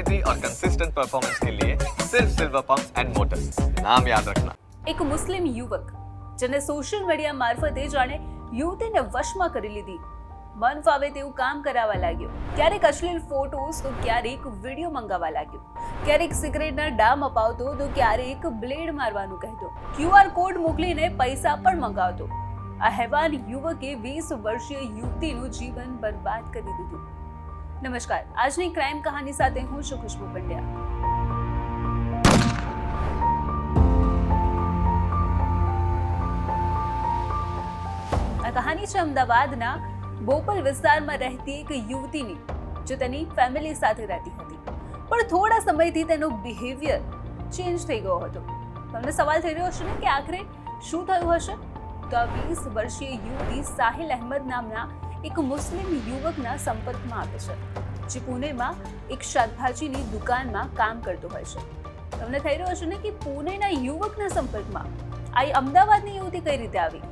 और consistent performance के लिए सिर्फ सिल्वर पंप्स एंड मोटर्स, नाम याद रखना। એક મુસ્લિમ યુવક જેને સોશિયલ મીડિયા મારફતે જાણે યુવતીને વશમાં કરી લીધી, મન ફાવે તેવું કામ કરાવવા લાગ્યો, ક્યારેક અશ્લીલ ફોટોસ તો ક્યારેક વિડીયો મંગાવવા લાગ્યો, ક્યારેક સિગરેટના ડામ અપાવતો તો ક્યારેક બ્લેડ મારવાનું કહેતો, QR કોડ મોકલીને પૈસા પણ મંગાવતો. આ હેવાન યુવકે 20 વર્ષીય યુવતીનું જીવન બરબાદ કરી દીધું. નમસ્કાર, આજની ક્રાઇમ કહાની સાથે હું છું ખુશ્બુ પંડ્યા. આ કહાની છે અમદાવાદના બોપલ વિસ્તારમાં રહેતી એક યુવતીની, જે તેની ફેમિલી સાથે રહેતી હતી, પણ થોડા સમયથી તેનો બિહેવિયર ચેન્જ થઈ ગયો હતો. તમને સવાલ થઈ રહ્યો હશે ને કે આખરે શું થયું હશે? તો આ 20 વર્ષીય યુવતી સાહિલ અહેમદ નામના એક મુસ્લિમ યુવકના સંપર્કમાં આવે છે, જે પુણેમાં એક શાકભાજીની દુકાનમાં કામ કરતો હોય છે. તમને થઈ રહ્યો હશે ને કે પુણેના યુવકના સંપર્કમાં આ અમદાવાદની યુવતી કઈ રીતે આવી?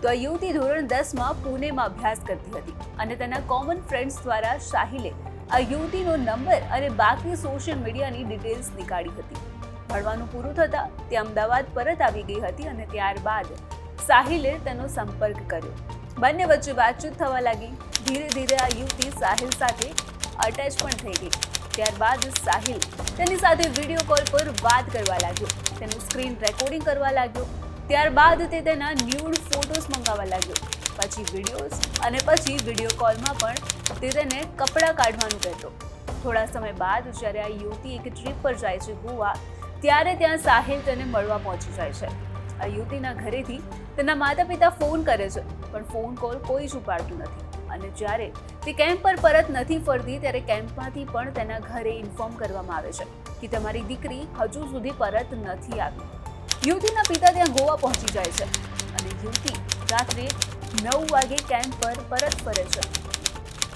તો આ યુવતી ધોરણ 10માં પુણેમાં અભ્યાસ કરતી હતી અને તેના કોમન ફ્રેન્ડ્સ દ્વારા સાહિલે આ યુવતીનો નંબર અને બાકી સોશિયલ મીડિયાની ડિટેલ્સ નીકાળી હતી. ભણવાનું પૂરું થતાં તે અમદાવાદ પરત આવી ગઈ હતી અને ત્યારબાદ સાહિલે તેનો સંપર્ક કર્યો. બંને વચ્ચે વાતચીત થવા લાગી. ધીરે ધીરે આ યુવતી સાહિલ સાથે અટેચ પણ થઈ ગઈ. ત્યારબાદ સાહિલ તેની સાથે વિડીયો કોલ પર વાત કરવા લાગ્યો, તેનું સ્ક્રીન રેકોર્ડિંગ કરવા લાગ્યો. ત્યારબાદ તે તેના ન્યૂડ ફોટોસ મંગાવવા લાગ્યો, પછી વિડીયોઝ, અને પછી વિડીયો કોલમાં પણ તે તેને કપડાં કાઢવાનું કહેતો. થોડા સમય બાદ જ્યારે આ યુવતી એક ટ્રીપ પર જાય છે ગોવા, ત્યારે ત્યાં સાહિલ તેને મળવા પહોંચી જાય છે. આ યુવતીના ઘરેથી તેના માતા પિતા ફોન કરે છે, પણ ફોન કોલ કોઈ જ ઉપાડતું નથી. અને જ્યારે તે કેમ્પ પર પરત નથી ફરતી, ત્યારે કેમ્પમાંથી પણ તેના ઘરે ઇન્ફોર્મ કરવામાં આવે છે કે તમારી દીકરી હજુ સુધી પરત નથી આવી. યુવતીના પિતા ત્યાં ગોવા પહોંચી જાય છે અને યુવતી રાત્રે 9 વાગે કેમ્પ પર પરત ફરે છે.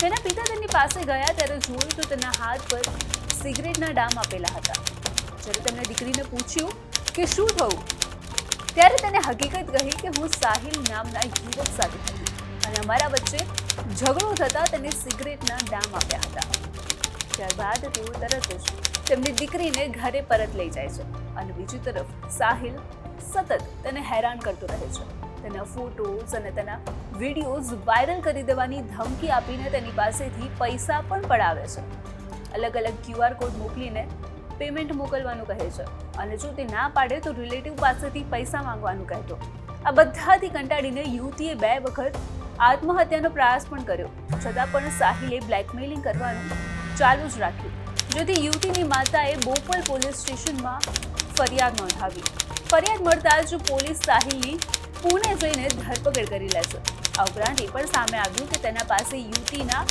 તેના પિતા તેની પાસે ગયા ત્યારે જોયું તો તેના હાથ પર સિગરેટના ડામ આપેલા હતા. જ્યારે તેમણે દીકરીને પૂછ્યું કે શું થયું, ત્યારે તેને હકીકત કહી કે હું સાહિલ નામના યુવક સાથે હતી અને અમારા વચ્ચે ઝઘડો થતાં તેને સિગરેટના ડામ આપ્યા હતા. ત્યારબાદ તેઓ તરત જ તેમની દીકરીને ઘરે પરત લઈ જાય છે અને બીજી તરફ સાહિલ સતત તેને હેરાન કરતો રહે છે. તેના ફોટોઝ અને તેના વિડીયોઝ વાયરલ કરી દેવાની ધમકી આપીને તેની પાસેથી પૈસા પણ પડાવે છે. અલગ અલગ QR કોડ મોકલીને પેમેન્ટ મોકલવાનું કહે છે અને જો તે ના પાડે તો રિલેટિવ પાસેથી પૈસા માંગવાનું કહેતો. આ બધાથી કંટાળીને યુવતીએ 2 વખત આત્મહત્યાનો પ્રયાસ પણ કર્યો, છતાં પણ સાહિલે બ્લેકમેલિંગ કરવાનું ચાલુ જ રાખ્યું, જેથી યુવતીની માતાએ બોપલ પોલીસ સ્ટેશનમાં ફરિયાદ નોંધાવી. ફરિયાદ મળતા જ પોલીસ સાહિલની પુણે જઈને ધરપકડ કરી લે છે. આ ઉપરાંત એ પણ સામે આવ્યું કે તેના પાસે યુવતીના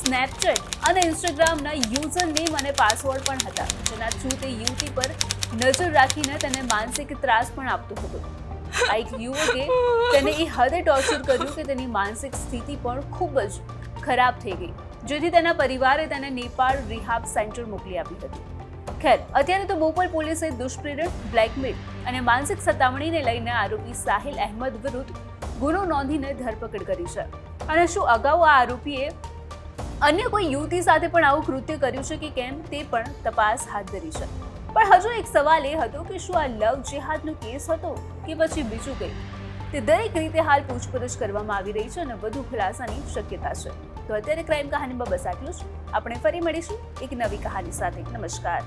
સ્નેપચેટ અને ઇન્સ્ટાગ્રામના યુઝર નેમ અને પાસવર્ડ પણ હતા, જેના થ્રુ તે યુવતી પર નજર રાખીને તેને માનસિક ત્રાસ પણ આપતો હતો. આ એક યુવકે તેને એ હદે ટોર્ચર કર્યું કે તેની માનસિક સ્થિતિ પણ ખૂબ જ ખરાબ થઈ ગઈ, જેથી તેના પરિવારે તેને નેપાળ રિહાબ સેન્ટર મોકલી આપી હતી. ખેર, અત્યારે તો બોપલ પોલીસે દુષ્પ્રેરક, બ્લેકમેલ અને માનસિક સતામણીને લઈને આરોપી સાહિલ અહેમદ વિરુદ્ધ ગુનો નોંધીને ધરપકડ કરી છે. અને શું અગાઉ આ આરોપીએ અન્ય કોઈ યુવતી સાથે પણ આવું કૃત્ય કર્યું છે કે કેમ, તે પણ તપાસ હાથ ધરી છે. પણ હજુ એક સવાલ એ હતો કે શું આ લવ જેહાદનો કેસ હતો કે પછી બીજું કંઈ? તે દરેક રીતે હાલ પૂછપરછ કરવામાં આવી રહી છે અને વધુ ખુલાસાની શક્યતા છે. તો અત્યારે ક્રાઇમ કહાનીમાં બસ આટલું જ. આપણે ફરી મળીશું એક નવી કહાની સાથે. નમસ્કાર.